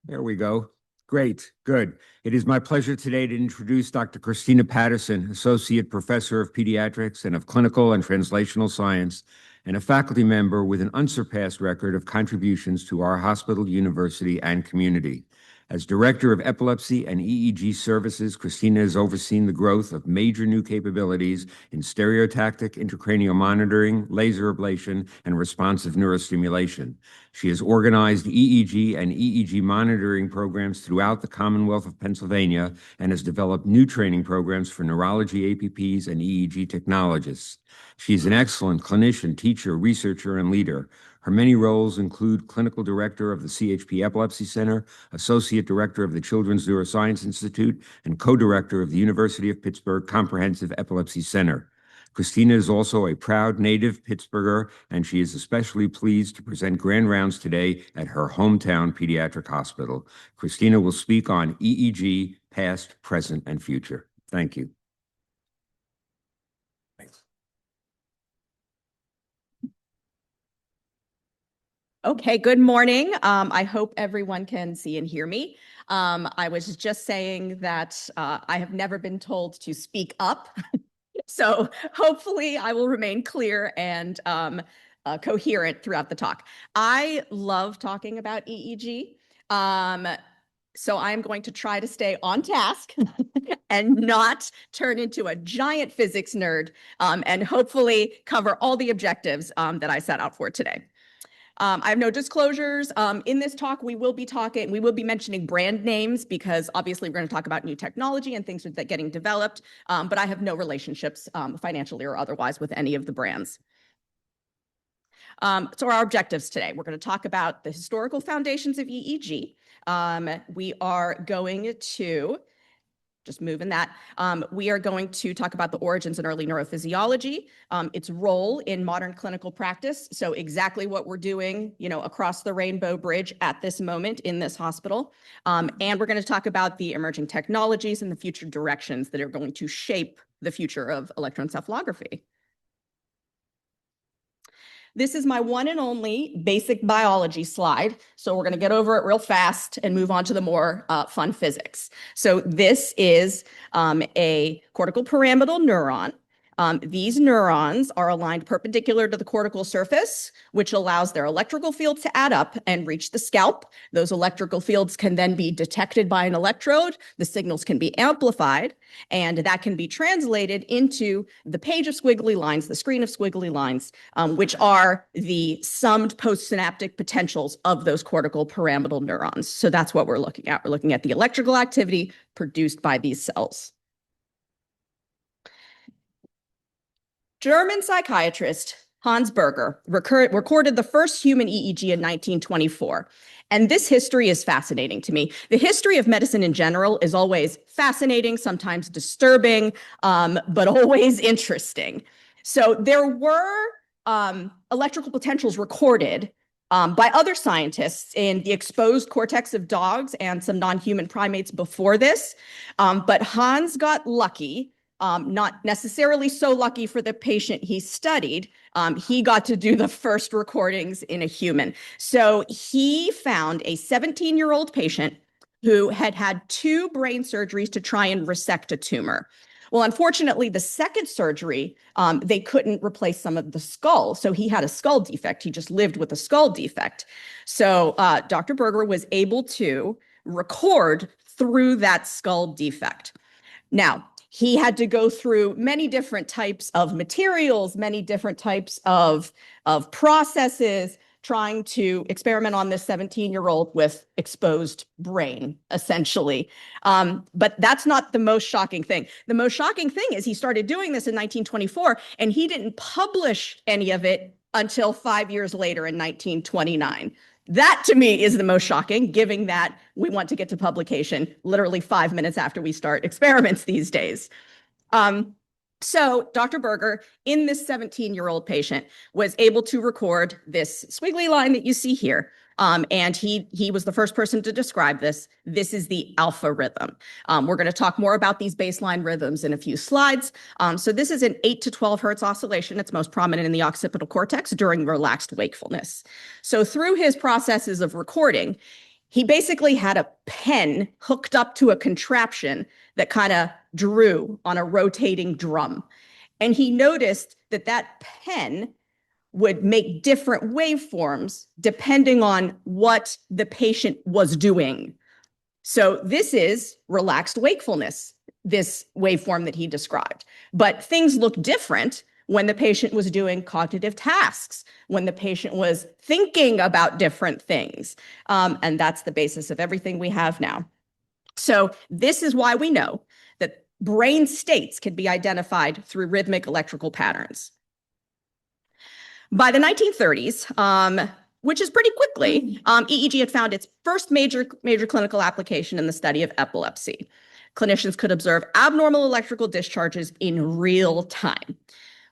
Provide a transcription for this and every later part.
There we go. Great, good. It is my pleasure today to introduce Dr. Christina Patterson, Associate Professor of Pediatrics and of Clinical and Translational Science, and a faculty member with an unsurpassed record of contributions to our hospital, university, and community. As Director of Epilepsy and EEG Services, Christina has overseen the growth of major new capabilities in stereotactic intracranial monitoring, laser ablation, and responsive neurostimulation. She has organized EEG and EEG monitoring programs throughout the Commonwealth of Pennsylvania and has developed new training programs for neurology APPs and EEG technologists. She is an excellent clinician, teacher, researcher, and leader. Her many roles include Clinical Director of the CHP Epilepsy Center, Associate Director of the Children's Neuroscience Institute, and Co-Director of the University of Pittsburgh Comprehensive Epilepsy Center. Christina is also a proud native Pittsburgher, and she is especially pleased to present Grand Rounds today at her hometown pediatric hospital. Christina will speak on EEG, past, present, and future. Thank you. Okay, good morning. I hope everyone can see and hear me. I was just saying that I have never been told to speak up. So hopefully I will remain clear and coherent throughout the talk. I love talking about EEG. So I'm going to try to stay on task and not turn into a giant physics nerd and hopefully cover all the objectives that I set out for today. I have no disclosures. In this talk, we will be mentioning brand names because obviously we're going to talk about new technology and things that are getting developed, but I have no relationships financially or otherwise with any of the brands. So our objectives today, we're going to talk about the historical foundations of EEG. We are going to just moving that. We are going to talk about the origins and early neurophysiology, its role in modern clinical practice. So exactly what we're doing, across the Rainbow Bridge at this moment in this hospital. And we're going to talk about the emerging technologies and the future directions that are going to shape the future of electroencephalography. This is my one and only basic biology slide. So we're going to get over it real fast and move on to the more fun physics. So this is a cortical pyramidal neuron. These neurons are aligned perpendicular to the cortical surface, which allows their electrical field to add up and reach the scalp. Those electrical fields can then be detected by an electrode. The signals can be amplified, and that can be translated into the page of squiggly lines, the screen of squiggly lines, which are the summed postsynaptic potentials of those cortical pyramidal neurons. So that's what we're looking at. We're looking at the electrical activity produced by these cells. German psychiatrist Hans Berger recorded the first human EEG in 1924. And this history is fascinating to me. The history of medicine in general is always fascinating, sometimes disturbing, but always interesting. So there were electrical potentials recorded by other scientists in the exposed cortex of dogs and some non-human primates before this. But Hans got lucky. Not necessarily so lucky for the patient he studied. He got to do the first recordings in a human. So he found a 17-year-old patient who had had 2 brain surgeries to try and resect a tumor. Well, unfortunately, the second surgery, they couldn't replace some of the skull. So he had a skull defect. He just lived with a skull defect. So Dr. Berger was able to record through that skull defect. Now, he had to go through many different types of materials, many different types of processes, trying to experiment on this 17-year-old with exposed brain, essentially. But that's not the most shocking thing. The most shocking thing is he started doing this in 1924, and he didn't publish any of it until 5 years later in 1929. That, to me, is the most shocking, given that we want to get to publication literally 5 minutes after we start experiments these days. So Dr. Berger, in this 17-year-old patient, was able to record this squiggly line that you see here. And he was the first person to describe this. This is the alpha rhythm. We're going to talk more about these baseline rhythms in a few slides. So this is an 8 to 12 hertz oscillation. It's most prominent in the occipital cortex during relaxed wakefulness. So through his processes of recording, He basically had a pen hooked up to a contraption that kind of drew on a rotating drum. And he noticed that that pen would make different waveforms depending on what the patient was doing. So this is relaxed wakefulness, this waveform that he described. But things look different when the patient was doing cognitive tasks, when the patient was thinking about different things. And that's the basis of everything we have now. So this is why we know that brain states can be identified through rhythmic electrical patterns. By the 1930s, which is pretty quickly, EEG had found its first major clinical application in the study of epilepsy. Clinicians could observe abnormal electrical discharges in real time.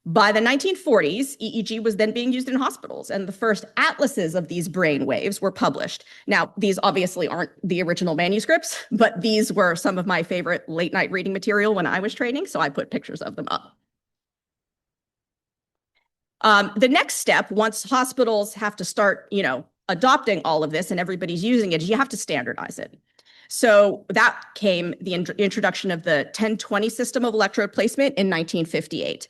By the 1940s, EEG was then being used in hospitals, and the first atlases of these brain waves were published. Now, these obviously aren't the original manuscripts, but these were some of my favorite late-night reading material when I was training, so I put pictures of them up. The next step, once hospitals have to start, adopting all of this and everybody's using it, is you have to standardize it. So that came the introduction of the 1020 system of electrode placement in 1958.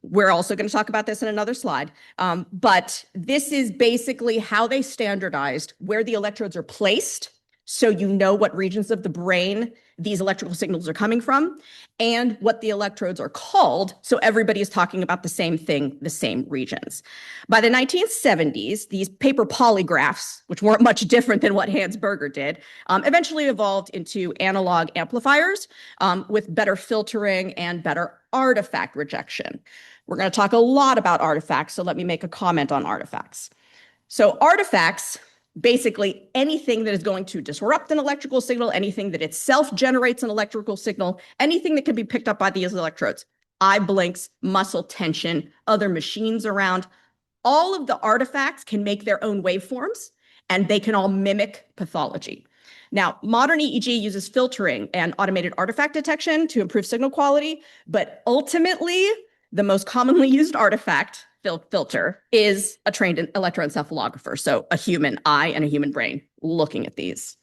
We're also going to talk about this in another slide. But this is basically how they standardized where the electrodes are placed, so you know what regions of the brain these electrical signals are coming from, and what the electrodes are called, so everybody is talking about the same thing, the same regions. By the 1970s, these paper polygraphs, which weren't much different than what Hans Berger did, eventually evolved into analog amplifiers with better filtering and better artifact rejection. We're going to talk a lot about artifacts, so let me make a comment on artifacts. So artifacts, basically anything that is going to disrupt an electrical signal, anything that itself generates an electrical signal, anything that can be picked up by these electrodes, eye blinks, muscle tension, other machines around, all of the artifacts can make their own waveforms, and they can all mimic pathology. Now, modern EEG uses filtering and automated artifact detection to improve signal quality, but ultimately, the most commonly used artifact filter is a trained electroencephalographer, so a human eye and a human brain looking at these.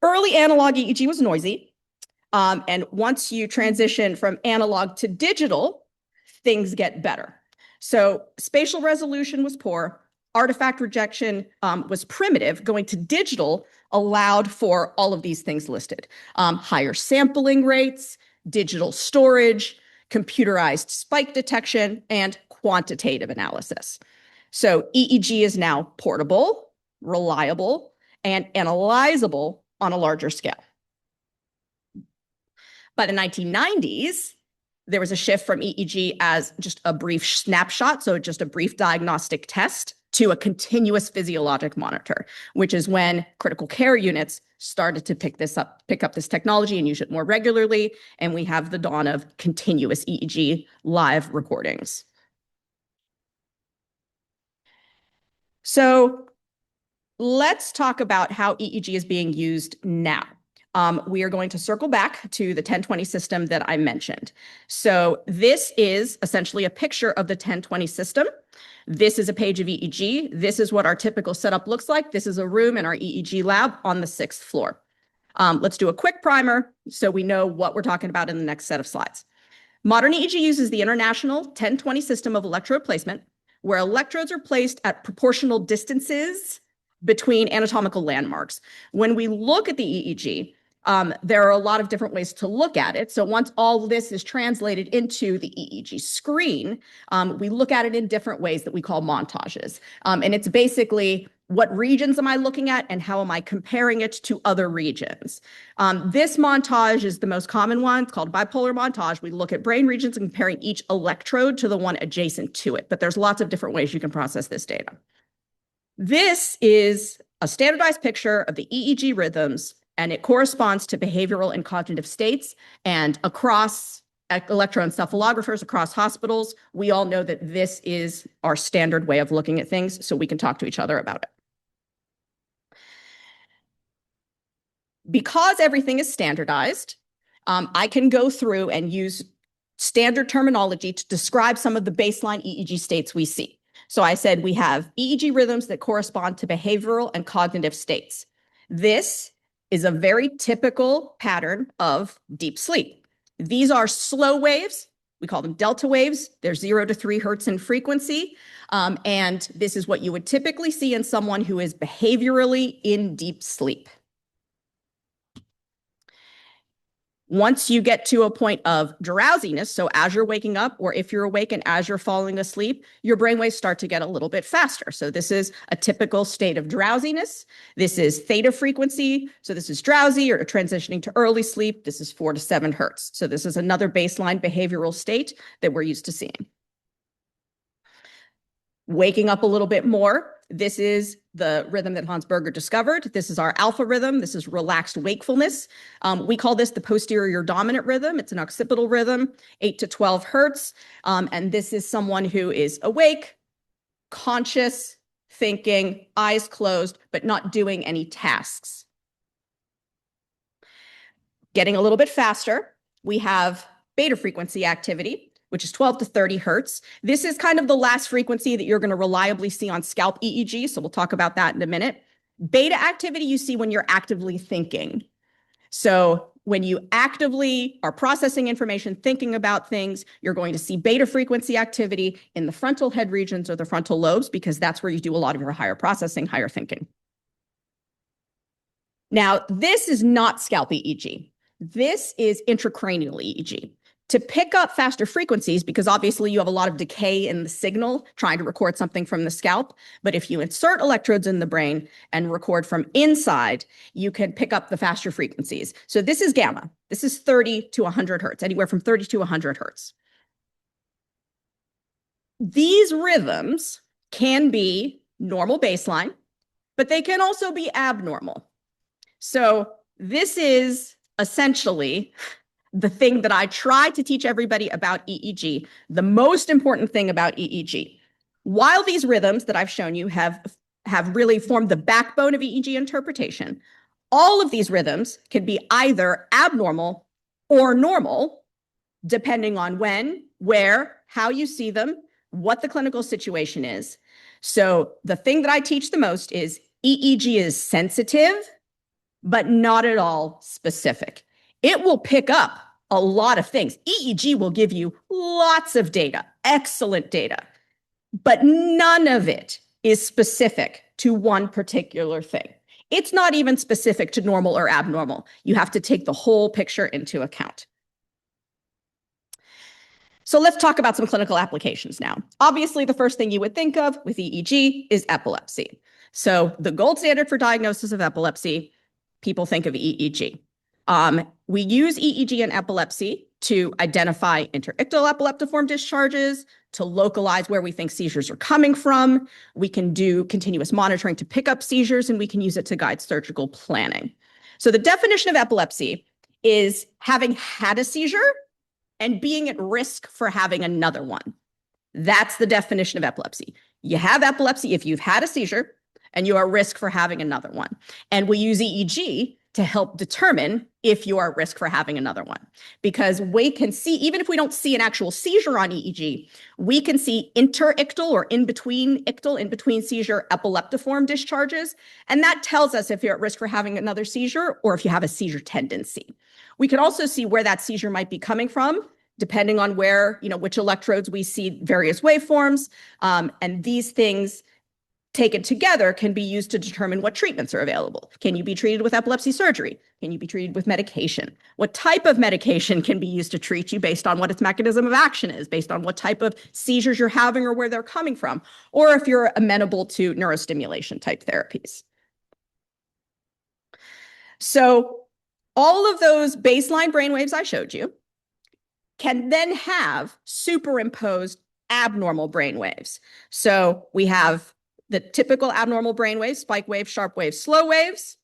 Early analog EEG was noisy, and once you transition from analog to digital, things get better. So spatial resolution was poor, artifact rejection was primitive. Going to digital allowed for all of these things listed. Higher sampling rates, digital storage, computerized spike detection, and quantitative analysis. So EEG is now portable, reliable, and analyzable on a larger scale. By the 1990s, there was a shift from EEG as just a brief snapshot, so just a brief diagnostic test, to a continuous physiologic monitor, which is when critical care units started to pick up this technology and use it more regularly, and we have the dawn of continuous EEG live recordings. So let's talk about how EEG is being used now. We are going to circle back to the 1020 system that I mentioned. So this is essentially a picture of the 1020 system. This is a page of EEG. This is what our typical setup looks like. This is a room in our EEG lab on the 6th floor. Let's do a quick primer so we know what we're talking about in the next set of slides. Modern EEG uses the International 1020 system of electrode placement, where electrodes are placed at proportional distances between anatomical landmarks. When we look at the EEG, there are a lot of different ways to look at it. So once all this is translated into the EEG screen, we look at it in different ways that we call montages. And it's basically, what regions am I looking at and how am I comparing it to other regions? This montage is the most common one. It's called bipolar montage. We look at brain regions and comparing each electrode to the one adjacent to it. But there's lots of different ways you can process this data. This is a standardized picture of the EEG rhythms, and it corresponds to behavioral and cognitive states. And across electroencephalographers, across hospitals, we all know that this is our standard way of looking at things, so we can talk to each other about it. Because everything is standardized, I can go through and use standard terminology to describe some of the baseline EEG states we see. So I said we have EEG rhythms that correspond to behavioral and cognitive states. This is a very typical pattern of deep sleep. These are slow waves. We call them delta waves. They're 0 to 3 hertz in frequency. And this is what you would typically see in someone who is behaviorally in deep sleep. Once you get to a point of drowsiness, so as you're waking up, or if you're awake and as you're falling asleep, your brainwaves start to get a little bit faster. So this is a typical state of drowsiness. This is theta frequency. So this is drowsy or transitioning to early sleep. This is 4 to 7 hertz. So this is another baseline behavioral state that we're used to seeing. Waking up a little bit more. This is the rhythm that Hans Berger discovered. This is our alpha rhythm. This is relaxed wakefulness. We call this the posterior dominant rhythm. It's an occipital rhythm, 8 to 12 hertz. And this is someone who is awake, conscious, thinking, eyes closed, but not doing any tasks. Getting a little bit faster, we have beta frequency activity, which is 12 to 30 hertz. This is kind of the last frequency that you're going to reliably see on scalp EEG, so we'll talk about that in a minute. Beta activity you see when you're actively thinking. So when you actively are processing information, thinking about things, you're going to see beta frequency activity in the frontal head regions or the frontal lobes, because that's where you do a lot of your higher processing, higher thinking. Now, this is not scalp EEG. This is intracranial EEG. To pick up faster frequencies, because obviously you have a lot of decay in the signal trying to record something from the scalp, but if you insert electrodes in the brain and record from inside, you can pick up the faster frequencies. So this is gamma. This is 30 to 100 hertz, anywhere from 30 to 100 hertz. These rhythms can be normal baseline, but they can also be abnormal. So this is essentially the thing that I try to teach everybody about EEG, the most important thing about EEG. While these rhythms that I've shown you have really formed the backbone of EEG interpretation, all of these rhythms can be either abnormal or normal, depending on when, where, how you see them, what the clinical situation is. So the thing that I teach the most is EEG is sensitive, but not at all specific. It will pick up a lot of things. EEG will give you lots of data, excellent data, but none of it is specific to one particular thing. It's not even specific to normal or abnormal. You have to take the whole picture into account. So let's talk about some clinical applications now. Obviously, the first thing you would think of with EEG is epilepsy. So the gold standard for diagnosis of epilepsy, people think of EEG. We use EEG in epilepsy to identify interictal epileptiform discharges, to localize where we think seizures are coming from. We can do continuous monitoring to pick up seizures, and we can use it to guide surgical planning. So the definition of epilepsy is having had a seizure and being at risk for having another one. That's the definition of epilepsy. You have epilepsy if you've had a seizure and you are at risk for having another one. And we use EEG to help determine if you are at risk for having another one. Because we can see, even if we don't see an actual seizure on EEG, we can see interictal or in between seizure epileptiform discharges. And that tells us if you're at risk for having another seizure or if you have a seizure tendency. We can also see where that seizure might be coming from, depending on where, which electrodes we see various waveforms. And these things taken together can be used to determine what treatments are available. Can you be treated with epilepsy surgery? Can you be treated with medication? What type of medication can be used to treat you based on what its mechanism of action is, based on what type of seizures you're having or where they're coming from, or if you're amenable to neurostimulation type therapies. So all of those baseline brainwaves I showed you can then have superimposed abnormal brainwaves. So we have the typical abnormal brainwaves, spike waves, sharp waves, slow waves.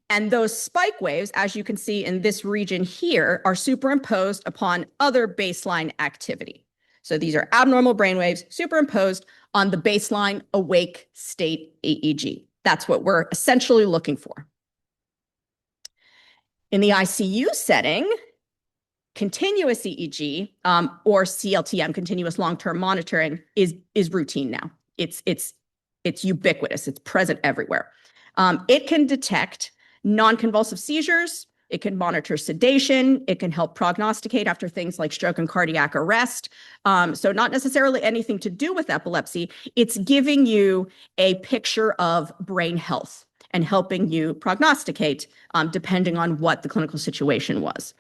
And those spike waves, as you can see in this region here, are superimposed upon other baseline activity. So these are abnormal brainwaves superimposed on the baseline awake state EEG. That's what we're essentially looking for. In the ICU setting, Continuous EEG or CLTM, continuous long-term monitoring, is routine now. It's ubiquitous. It's present everywhere. It can detect non-convulsive seizures. It can monitor sedation. It can help prognosticate after things like stroke and cardiac arrest. So not necessarily anything to do with epilepsy. It's giving you a picture of brain health and helping you prognosticate depending on what the clinical situation was.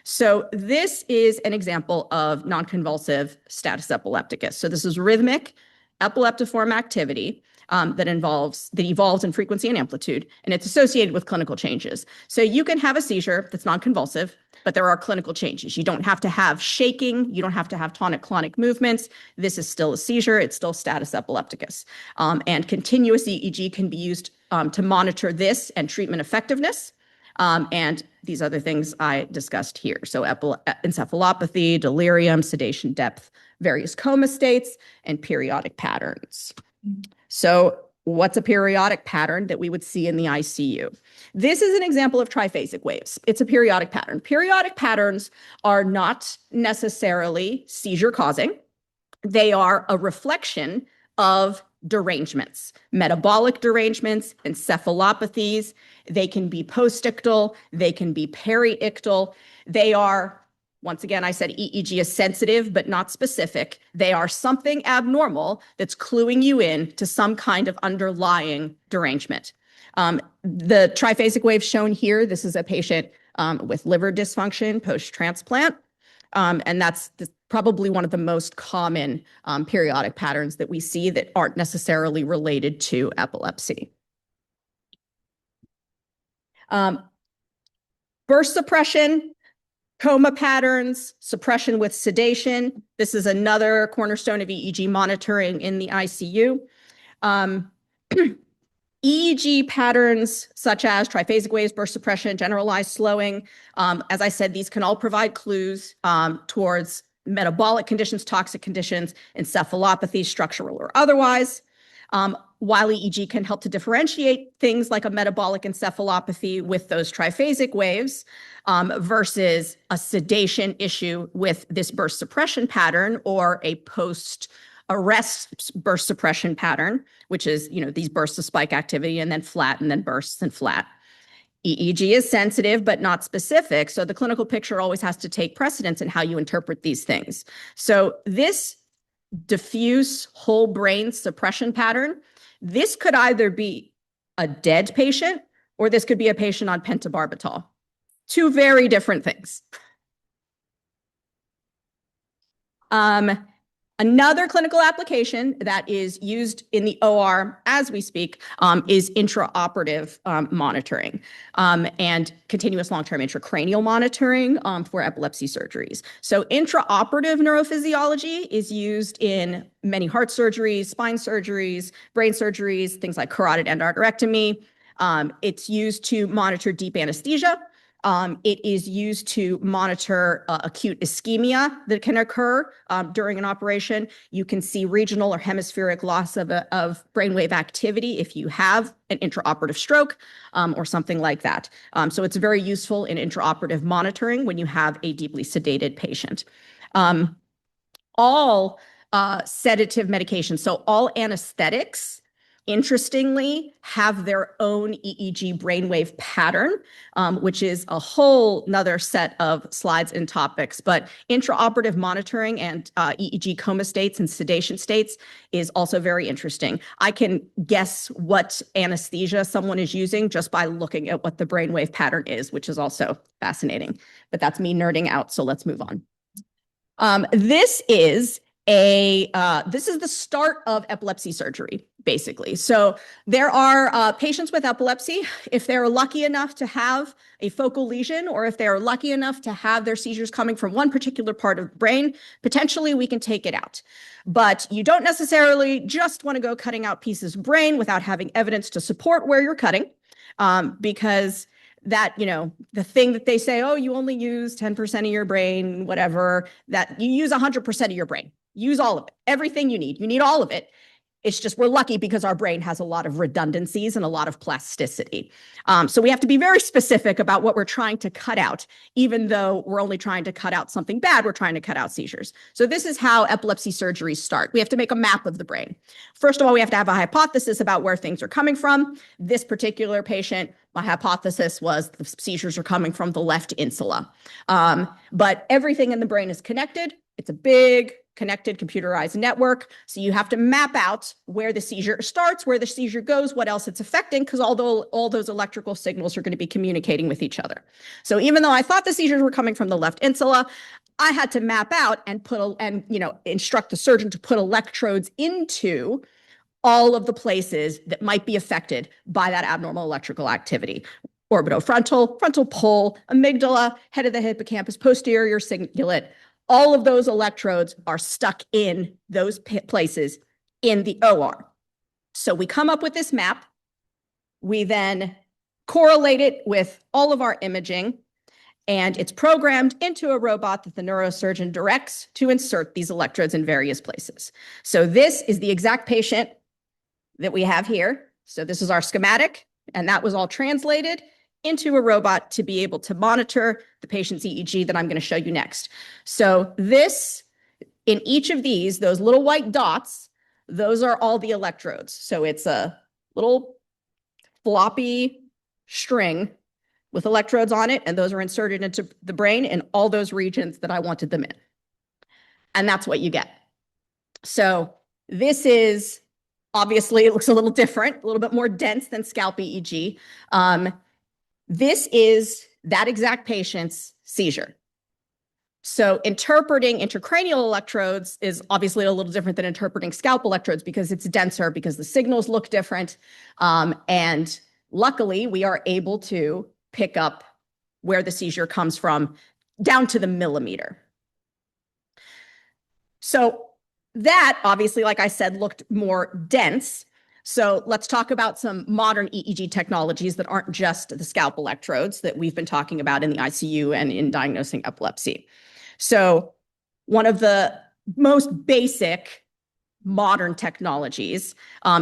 So this is an example of non-convulsive status epilepticus. So this is rhythmic epileptiform activity that evolves in frequency and amplitude, and it's associated with clinical changes. So you can have a seizure that's non-convulsive, but there are clinical changes. You don't have to have shaking. You don't have to have tonic-clonic movements. This is still a seizure. It's still status epilepticus. And continuous EEG can be used to monitor this and treatment effectiveness. And these other things I discussed here. So encephalopathy, delirium, sedation depth, various coma states, and periodic patterns. So what's a periodic pattern that we would see in the ICU? This is an example of triphasic waves. It's a periodic pattern. Periodic patterns are not necessarily seizure causing. They are a reflection of derangements, metabolic derangements, encephalopathies. They can be postictal. They can be periictal. They are, once again, I said EEG is sensitive, but not specific. They are something abnormal that's cluing you in to some kind of underlying derangement. The triphasic wave shown here, this is a patient with liver dysfunction post-transplant. And that's probably one of the most common periodic patterns that we see that aren't necessarily related to epilepsy. Burst suppression, coma patterns, suppression with sedation. This is another cornerstone of EEG monitoring in the ICU. EEG patterns such as triphasic waves, burst suppression, generalized slowing. As I said, these can all provide clues towards metabolic conditions, toxic conditions, encephalopathy, structural or otherwise. While EEG can help to differentiate things like a metabolic encephalopathy with those triphasic waves versus a sedation issue with this burst suppression pattern or a post-arrest burst suppression pattern, which is, these bursts of spike activity and then flat and then bursts and flat. EEG is sensitive, but not specific. So the clinical picture always has to take precedence in how you interpret these things. So this diffuse whole brain suppression pattern, this could either be a dead patient or this could be a patient on pentobarbital. Two very different things. Another clinical application that is used in the OR as we speak is intraoperative monitoring and continuous long-term intracranial monitoring for epilepsy surgeries. So intraoperative neurophysiology is used in many heart surgeries, spine surgeries, brain surgeries, things like carotid endarterectomy. It's used to monitor deep anesthesia. It is used to monitor acute ischemia that can occur during an operation. You can see regional or hemispheric loss of brainwave activity if you have an intraoperative stroke or something like that. So it's very useful in intraoperative monitoring when you have a deeply sedated patient. All sedative medications, so all anesthetics, interestingly, have their own EEG brainwave pattern, which is a whole nother set of slides and topics. But intraoperative monitoring and EEG coma states and sedation states is also very interesting. I can guess what anesthesia someone is using just by looking at what the brainwave pattern is, which is also fascinating. But that's me nerding out, so let's move on. This is the start of epilepsy surgery, basically. So there are patients with epilepsy, if they're lucky enough to have a focal lesion, or if they're lucky enough to have their seizures coming from one particular part of the brain, potentially we can take it out. But you don't necessarily just want to go cutting out pieces of brain without having evidence to support where you're cutting, because that, the thing that they say, oh, you only use 10% of your brain, whatever, that you use 100% of your brain. Use all of it, everything you need. You need all of it. It's just we're lucky because our brain has a lot of redundancies and a lot of plasticity. So we have to be very specific about what we're trying to cut out, even though we're only trying to cut out something bad, we're trying to cut out seizures. So this is how epilepsy surgeries start. We have to make a map of the brain. First of all, we have to have a hypothesis about where things are coming from. This particular patient, my hypothesis was the seizures are coming from the left insula. But everything in the brain is connected. It's a big connected computerized network. So you have to map out where the seizure starts, where the seizure goes, what else it's affecting, because although all those electrical signals are going to be communicating with each other. So even though I thought the seizures were coming from the left insula, I had to map out and instruct the surgeon to put electrodes into all of the places that might be affected by that abnormal electrical activity. Orbitofrontal, frontal pole, amygdala, head of the hippocampus, posterior cingulate. All of those electrodes are stuck in those places in the OR. So we come up with this map. We then correlate it with all of our imaging, and it's programmed into a robot that the neurosurgeon directs to insert these electrodes in various places. So this is the exact patient that we have here. So this is our schematic, and that was all translated into a robot to be able to monitor the patient's EEG that I'm going to show you next. So this, in each of these, those little white dots, those are all the electrodes. So it's a little floppy string with electrodes on it, and those are inserted into the brain in all those regions that I wanted them in. And that's what you get. So this is, obviously, it looks a little different, a little bit more dense than scalp EEG. This is that exact patient's seizure. So interpreting intracranial electrodes is obviously a little different than interpreting scalp electrodes because it's denser, because the signals look different. And luckily, we are able to pick up where the seizure comes from down to the millimeter. So that, obviously, like I said, looked more dense. So let's talk about some modern EEG technologies that aren't just the scalp electrodes that we've been talking about in the ICU and in diagnosing epilepsy. So one of the most basic modern technologies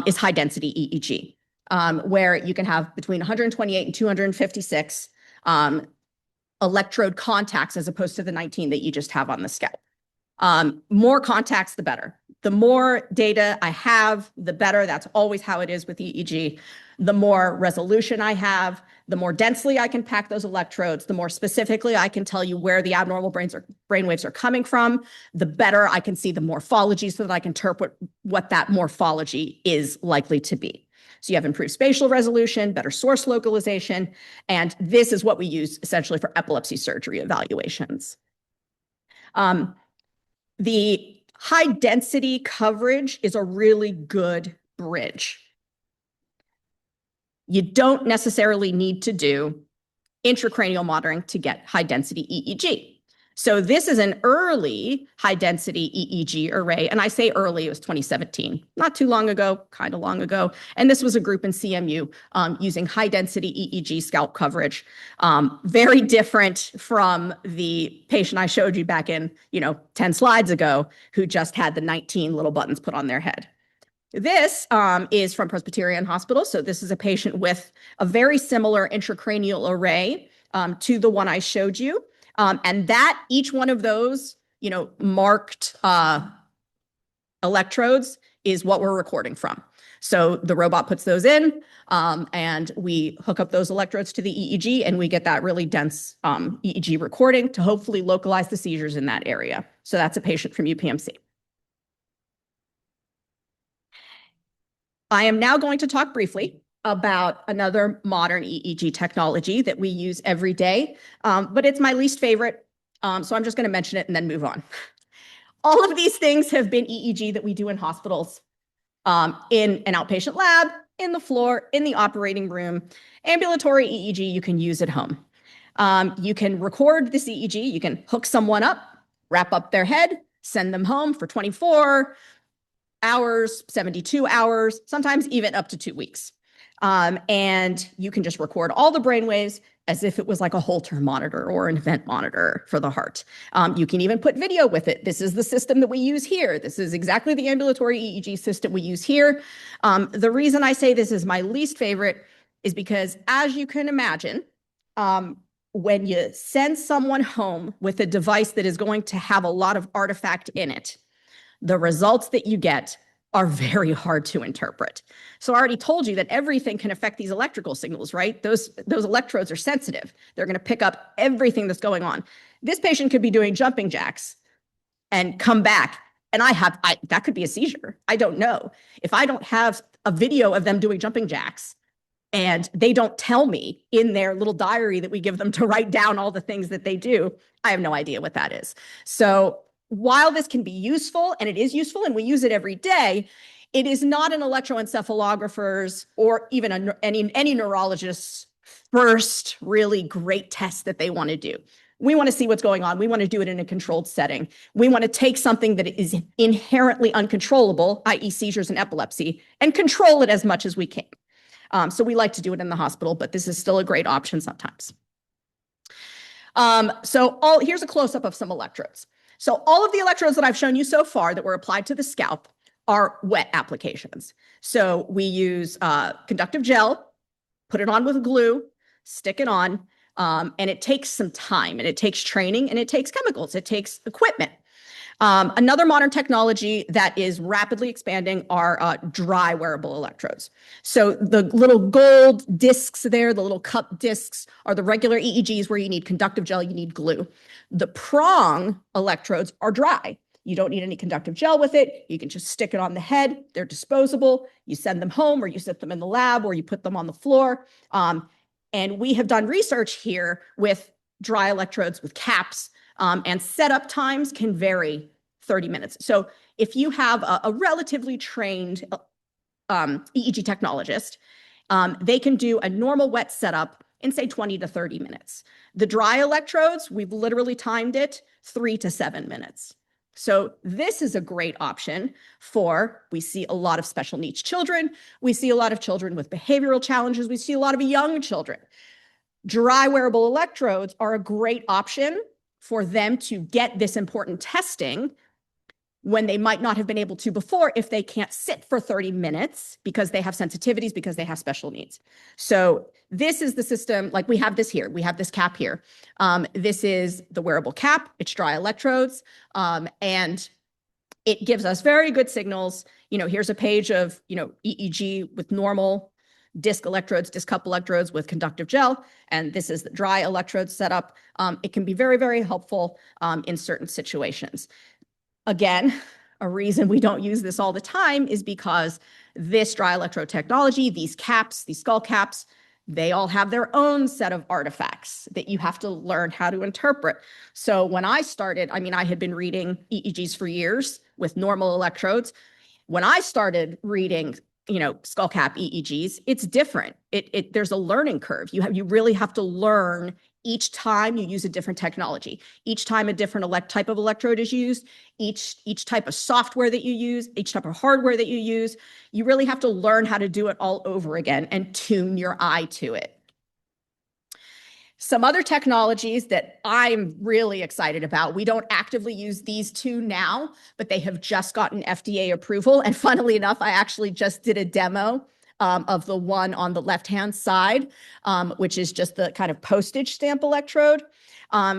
is high-density EEG, where you can have between 128 and 256 electrode contacts as opposed to the 19 that you just have on the scalp. More contacts, the better. The more data I have, the better. That's always how it is with EEG. The more resolution I have, the more densely I can pack those electrodes, the more specifically I can tell you where the abnormal brainwaves are coming from, the better I can see the morphology so that I can interpret what that morphology is likely to be. So you have improved spatial resolution, better source localization, and this is what we use essentially for epilepsy surgery evaluations. The high density coverage is a really good bridge. You don't necessarily need to do intracranial monitoring to get high density EEG. So this is an early high density EEG array. And I say early, it was 2017, not too long ago, kind of long ago. And this was a group in CMU using high density EEG scalp coverage. Very different from the patient I showed you back in, 10 slides ago, who just had the 19 little buttons put on their head. This is from Presbyterian Hospital. So this is a patient with a very similar intracranial array to the one I showed you. And that each one of those, marked electrodes is what we're recording from. So the robot puts those in and we hook up those electrodes to the EEG and we get that really dense EEG recording to hopefully localize the seizures in that area. So that's a patient from UPMC. I am now going to talk briefly about another modern EEG technology that we use every day, but it's my least favorite, so I'm just going to mention it and then move on. All of these things have been EEG that we do in hospitals, in an outpatient lab, in the floor, in the operating room. Ambulatory EEG you can use at home. You can record this EEG, you can hook someone up, wrap up their head, send them home for 24 hours, 72 hours, sometimes even up to 2 weeks. And you can just record all the brain waves as if it was like a Holter monitor or an event monitor for the heart. You can even put video with it. This is the system that we use here. This is exactly the ambulatory EEG system we use here. The reason I say this is my least favorite is because, as you can imagine, when you send someone home with a device that is going to have a lot of artifact in it, the results that you get are very hard to interpret. So I already told you that everything can affect these electrical signals, right? Those electrodes are sensitive. They're going to pick up everything that's going on. This patient could be doing jumping jacks and come back, and that could be a seizure. I don't know. If I don't have a video of them doing jumping jacks and they don't tell me in their little diary that we give them to write down all the things that they do, I have no idea what that is. So while this can be useful, and it is useful, and we use it every day, it is not an electroencephalographer's or even any neurologist's first really great test that they want to do. We want to see what's going on. We want to do it in a controlled setting. We want to take something that is inherently uncontrollable, i.e. seizures and epilepsy, and control it as much as we can. So we like to do it in the hospital, but this is still a great option sometimes. Here's a close-up of some electrodes. So all of the electrodes that I've shown you so far that were applied to the scalp are wet applications. So we use conductive gel, put it on with glue, stick it on, and it takes some time, and it takes training, and it takes chemicals, it takes equipment. Another modern technology that is rapidly expanding are dry wearable electrodes. So the little gold discs there, the little cup discs, are the regular EEGs where you need conductive gel, you need glue. The prong electrodes are dry. You don't need any conductive gel with it. You can just stick it on the head. They're disposable. You send them home, or you set them in the lab, or you put them on the floor. And we have done research here with dry electrodes with caps, and setup times can vary 30 minutes. So if you have a relatively trained EEG technologist, they can do a normal wet setup in, say, 20 to 30 minutes. The dry electrodes, we've literally timed it 3 to 7 minutes. So this is a great option we see a lot of special needs children. We see a lot of children with behavioral challenges. We see a lot of young children. Dry wearable electrodes are a great option for them to get this important testing when they might not have been able to before, if they can't sit for 30 minutes because they have sensitivities, because they have special needs. So this is the system, like we have this here. We have this cap here. This is the wearable cap. It's dry electrodes. And it gives us very good signals. Here's a page of, EEG with normal disc electrodes, disc cup electrodes with conductive gel. And this is the dry electrode setup. It can be very, very helpful in certain situations. Again, a reason we don't use this all the time is because this dry electrode technology, these caps, these skull caps, they all have their own set of artifacts that you have to learn how to interpret. So when I started, I had been reading EEGs for years with normal electrodes. When I started reading skull cap EEGs, it's different. There's a learning curve. You really have to learn each time you use a different technology. Each time a different type of electrode is used, each type of software that you use, each type of hardware that you use, you really have to learn how to do it all over again and tune your eye to it. Some other technologies that I'm really excited about, we don't actively use these two now, but they have just gotten FDA approval. And funnily enough, I actually just did a demo of the one on the left-hand side, which is just the kind of postage stamp electrode.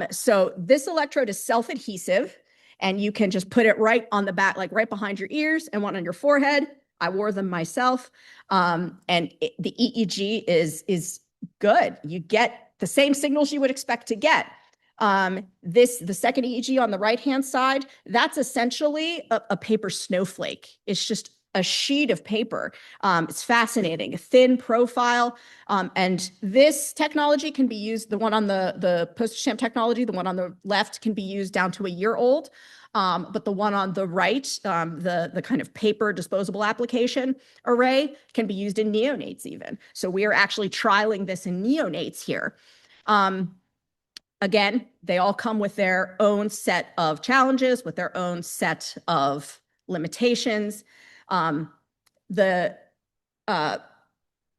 So this electrode is self-adhesive, and you can just put it right on the back, like right behind your ears, and one on your forehead. I wore them myself. And the EEG is good. You get the same signals you would expect to get. The second EEG on the right-hand side, that's essentially a paper snowflake. It's just a sheet of paper. It's fascinating, a thin profile. And this technology can be used, the one on the postage stamp technology, the one on the left can be used down to a year old. But the one on the right, the kind of paper disposable application array, can be used in neonates even. So we are actually trialing this in neonates here. Again, they all come with their own set of challenges, with their own set of limitations. The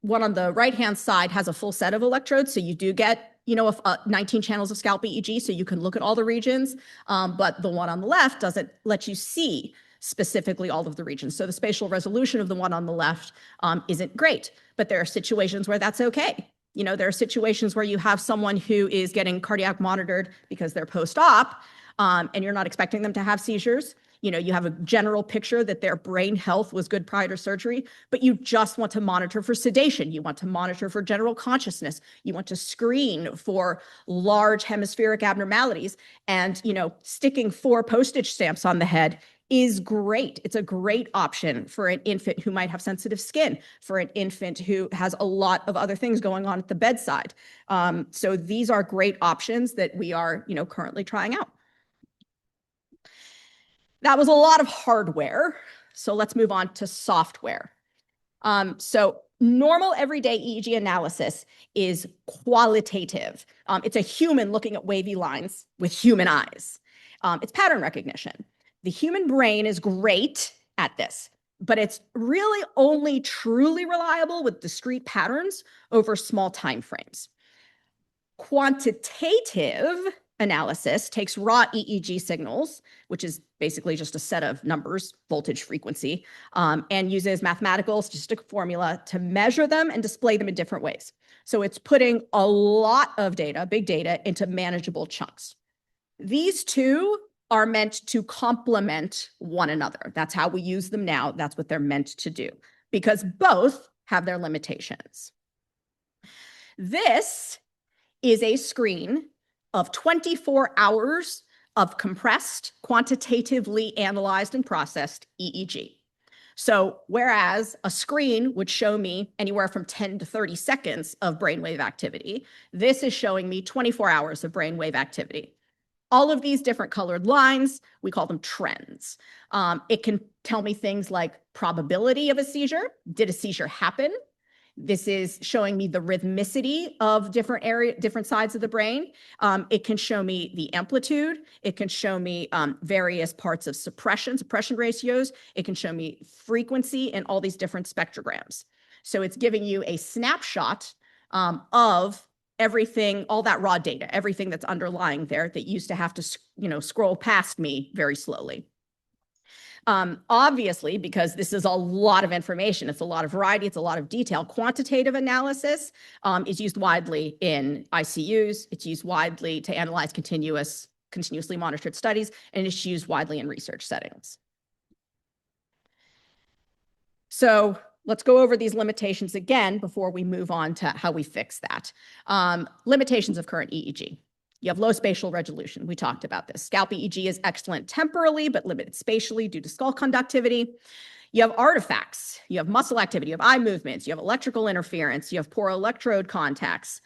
one on the right-hand side has a full set of electrodes. So you do get, 19 channels of scalp EEG, so you can look at all the regions. But the one on the left doesn't let you see specifically all of the regions. So the spatial resolution of the one on the left isn't great, but there are situations where that's okay. There are situations where you have someone who is getting cardiac monitored because they're post-op, and you're not expecting them to have seizures. You have a general picture that their brain health was good prior to surgery, but you just want to monitor for sedation. You want to monitor for general consciousness. You want to screen for large hemispheric abnormalities. And, sticking 4 postage stamps on the head is great. It's a great option for an infant who might have sensitive skin, for an infant who has a lot of other things going on at the bedside. So these are great options that we are, currently trying out. That was a lot of hardware. So let's move on to software. So normal everyday EEG analysis is qualitative. It's a human looking at wavy lines with human eyes. It's pattern recognition. The human brain is great at this, but it's really only truly reliable with discrete patterns over small time frames. Quantitative analysis takes raw EEG signals, which is basically just a set of numbers, voltage, frequency, and uses mathematical statistic formula to measure them and display them in different ways. So it's putting a lot of data, big data, into manageable chunks. These two are meant to complement one another. That's how we use them now. That's what they're meant to do, because both have their limitations. This is a screen of 24 hours of compressed, quantitatively analyzed and processed EEG. So whereas a screen would show me anywhere from 10 to 30 seconds of brainwave activity, this is showing me 24 hours of brainwave activity. All of these different colored lines, we call them trends. It can tell me things like probability of a seizure. Did a seizure happen? This is showing me the rhythmicity of different sides of the brain. It can show me the amplitude. It can show me various parts of suppression ratios. It can show me frequency and all these different spectrograms. So it's giving you a snapshot of everything, all that raw data, everything that's underlying there that used to have to, scroll past me very slowly. Obviously, because this is a lot of information, it's a lot of variety, it's a lot of detail. Quantitative analysis is used widely in ICUs. It's used widely to analyze continuously monitored studies, and it's used widely in research settings. So let's go over these limitations again before we move on to how we fix that. Limitations of current EEG. You have low spatial resolution. We talked about this. Scalp EEG is excellent temporally, but limited spatially due to skull conductivity. You have artifacts. You have muscle activity. You have eye movements. You have electrical interference. You have poor electrode contacts.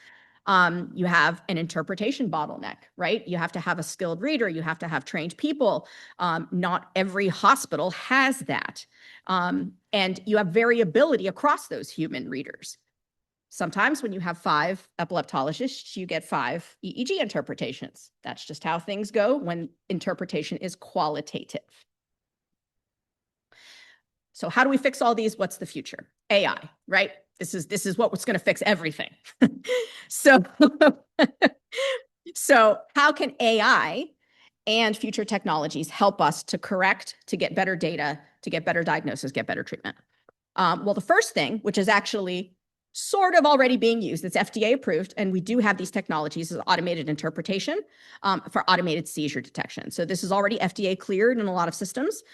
You have an interpretation bottleneck, right? You have to have a skilled reader. You have to have trained people. Not every hospital has that. And you have variability across those human readers. Sometimes when you have 5 epileptologists, you get 5 EEG interpretations. That's just how things go when interpretation is qualitative. So how do we fix all these? What's the future? AI, right? This is what's going to fix everything. So how can AI and future technologies help us to correct, to get better data, to get better diagnosis, get better treatment? Well, the first thing, which is actually sort of already being used, it's FDA approved, and we do have these technologies as automated interpretation for automated seizure detection. So this is already FDA cleared in a lot of systems.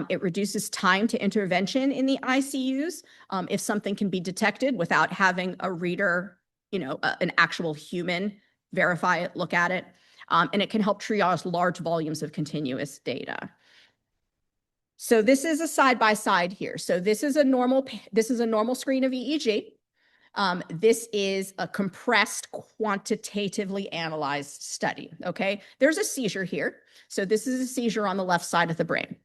It reduces time to intervention in the ICUs if something can be detected without having a reader, an actual human verify it, look at it. And it can help triage large volumes of continuous data. So this is a side-by-side here. So this is a normal screen of EEG. This is a compressed, quantitatively analyzed study, okay? There's a seizure here. So this is a seizure on the left side of the brain.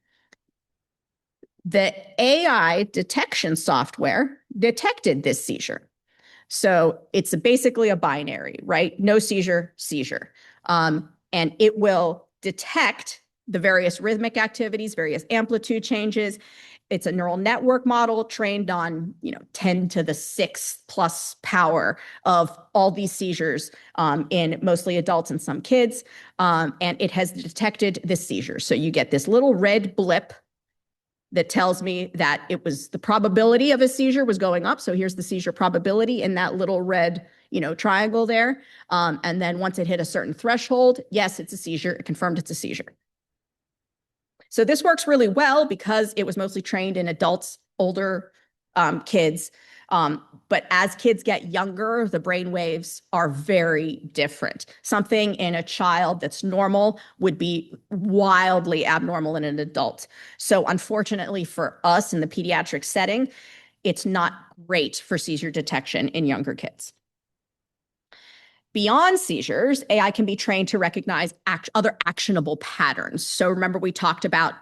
The AI detection software detected this seizure. So it's basically a binary, right? No seizure, seizure. And it will detect the various rhythmic activities, various amplitude changes, It's a neural network model trained on, 10 to the 6th plus power of all these seizures in mostly adults and some kids. And it has detected this seizure. So you get this little red blip that tells me that it was the probability of a seizure was going up. So here's the seizure probability in that little red, triangle there. And then once it hit a certain threshold, yes, it's a seizure. It confirmed it's a seizure. So this works really well because it was mostly trained in adults, older kids. But as kids get younger, the brain waves are very different. Something in a child that's normal would be wildly abnormal in an adult. So unfortunately for us in the pediatric setting, it's not great for seizure detection in younger kids. Beyond seizures, AI can be trained to recognize other actionable patterns. So remember, we talked about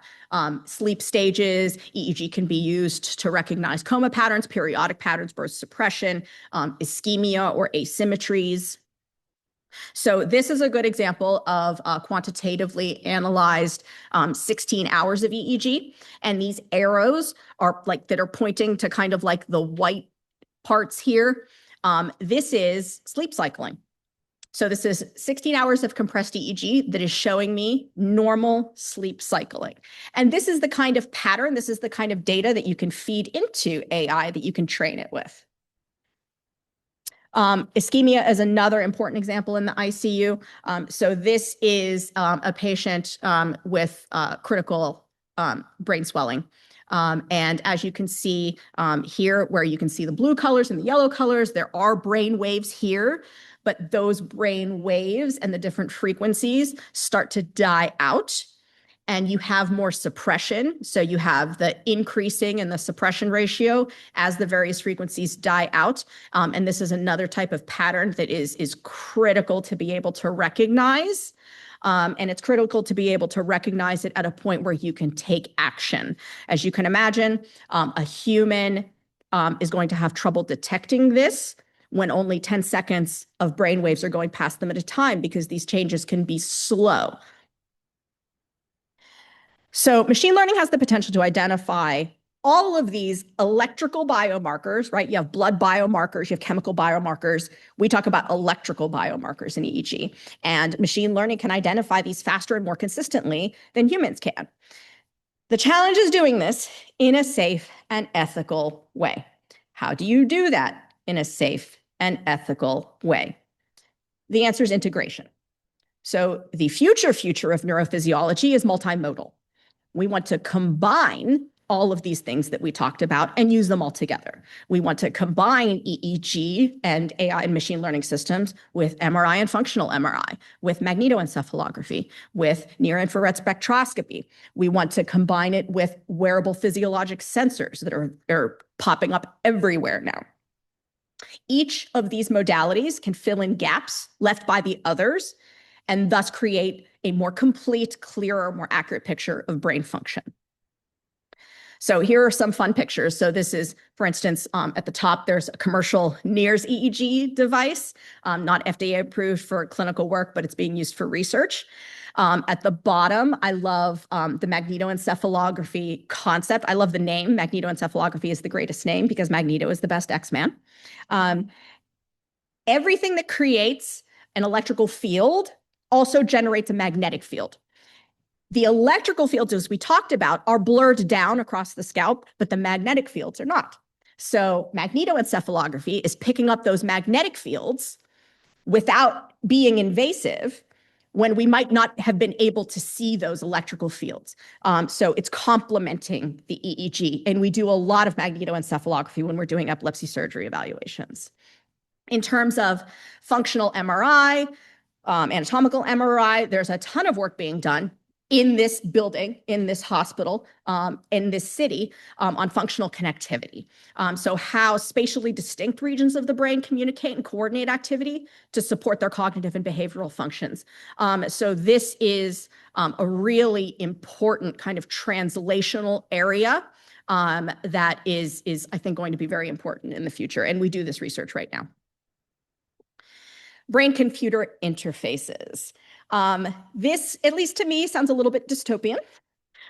sleep stages. EEG can be used to recognize coma patterns, periodic patterns, burst suppression, ischemia or asymmetries. So this is a good example of quantitatively analyzed 16 hours of EEG. And these arrows are that are pointing to kind of like the white parts here. This is sleep cycling. So this is 16 hours of compressed EEG that is showing me normal sleep cycling. And this is the kind of pattern, this is the kind of data that you can feed into AI that you can train it with. Ischemia is another important example in the ICU. So this is a patient with critical brain swelling. And as you can see here, where you can see the blue colors and the yellow colors, there are brain waves here, but those brain waves and the different frequencies start to die out and you have more suppression. So you have the increasing in the suppression ratio as the various frequencies die out. And this is another type of pattern that is critical to be able to recognize. And it's critical to be able to recognize it at a point where you can take action. As you can imagine, a human is going to have trouble detecting this when only 10 seconds of brain waves are going past them at a time because these changes can be slow. So machine learning has the potential to identify all of these electrical biomarkers, right? You have blood biomarkers, you have chemical biomarkers. We talk about electrical biomarkers in EEG. And machine learning can identify these faster and more consistently than humans can. The challenge is doing this in a safe and ethical way. How do you do that in a safe and ethical way? The answer is integration. So the future of neurophysiology is multimodal. We want to combine all of these things that we talked about and use them all together. We want to combine EEG and AI and machine learning systems with MRI and functional MRI, with magnetoencephalography, with near-infrared spectroscopy. We want to combine it with wearable physiologic sensors that are popping up everywhere now. Each of these modalities can fill in gaps left by the others and thus create a more complete, clearer, more accurate picture of brain function. So here are some fun pictures. So this is, for instance, at the top, there's a commercial NIRS EEG device, not FDA approved for clinical work, but it's being used for research. At the bottom, I love the magnetoencephalography concept. I love the name. Magnetoencephalography is the greatest name because Magneto is the best X-Man. Everything that creates an electrical field also generates a magnetic field. The electrical fields, as we talked about, are blurred down across the scalp, but the magnetic fields are not. So magnetoencephalography is picking up those magnetic fields without being invasive when we might not have been able to see those electrical fields. So it's complementing the EEG. And we do a lot of magnetoencephalography when we're doing epilepsy surgery evaluations. In terms of functional MRI, anatomical MRI, there's a ton of work being done in this building, in this hospital, in this city, on functional connectivity. So how spatially distinct regions of the brain communicate and coordinate activity to support their cognitive and behavioral functions. So this is a really important kind of translational area that is, I think, going to be very important in the future. And we do this research right now. Brain-computer interfaces. This, at least to me, sounds a little bit dystopian.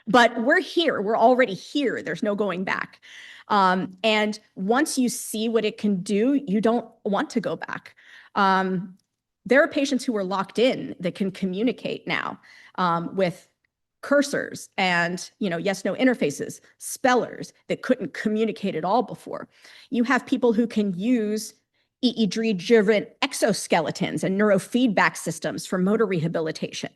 But we're here. We're already here. There's no going back. And once you see what it can do, you don't want to go back. There are patients who are locked in that can communicate now with cursors and yes/no interfaces, spellers that couldn't communicate at all before. You have people who can use EEG-driven exoskeletons and neurofeedback systems for motor rehabilitation.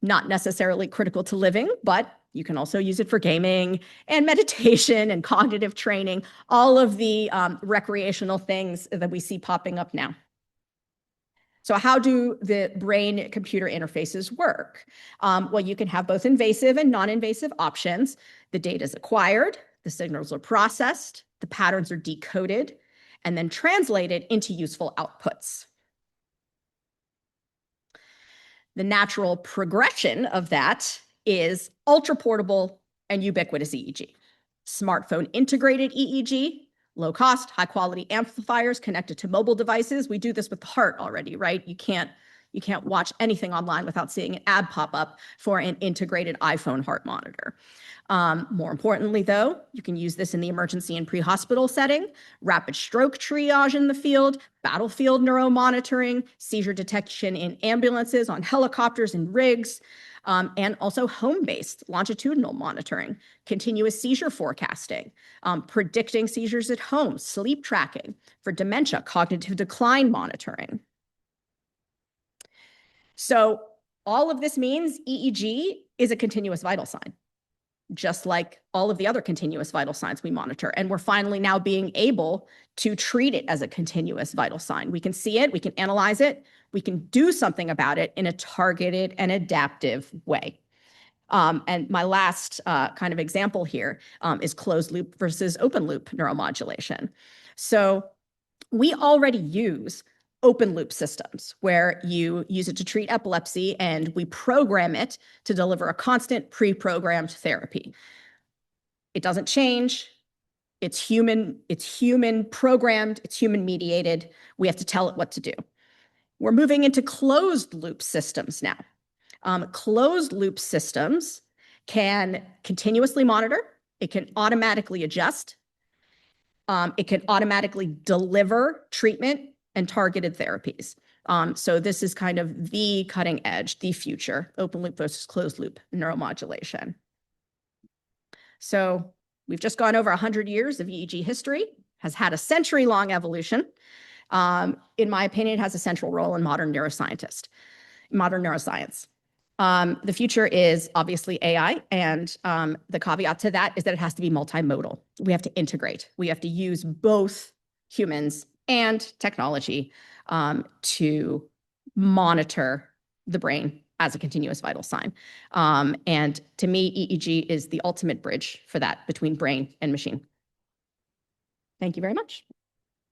Not necessarily critical to living, but you can also use it for gaming and meditation and cognitive training, all of the recreational things that we see popping up now. So how do the brain-computer interfaces work? Well, you can have both invasive and non-invasive options. The data is acquired, the signals are processed, the patterns are decoded, and then translated into useful outputs. The natural progression of that is ultra-portable and ubiquitous EEG. Smartphone integrated EEG, low cost, high quality amplifiers connected to mobile devices. We do this with the heart already, right? You can't watch anything online without seeing an ad pop up for an integrated iPhone heart monitor. More importantly, though, you can use this in the emergency and pre-hospital setting, rapid stroke triage in the field, battlefield neuromonitoring, seizure detection in ambulances, on helicopters and rigs, and also home-based longitudinal monitoring, continuous seizure forecasting, predicting seizures at home, sleep tracking, for dementia, cognitive decline monitoring. So all of this means EEG is a continuous vital sign, just like all of the other continuous vital signs we monitor. And we're finally now being able to treat it as a continuous vital sign. We can see it, we can analyze it, we can do something about it in a targeted and adaptive way. And my last kind of example here is closed loop versus open loop neuromodulation. So we already use open loop systems where you use it to treat epilepsy and we program it to deliver a constant pre-programmed therapy. It doesn't change. It's human programmed, it's human mediated. We have to tell it what to do. We're moving into closed loop systems now. Closed loop systems can continuously monitor. It can automatically adjust. It can automatically deliver treatment and targeted therapies. So this is kind of the cutting edge, the future, open loop versus closed loop neuromodulation. So we've just gone over 100 years of EEG history, has had a century-long evolution. In my opinion, it has a central role in modern neuroscience. The future is obviously AI, and the caveat to that is that it has to be multimodal. We have to integrate. We have to use both humans and technology to monitor the brain as a continuous vital sign. And to me, EEG is the ultimate bridge for that between brain and machine. Thank you very much.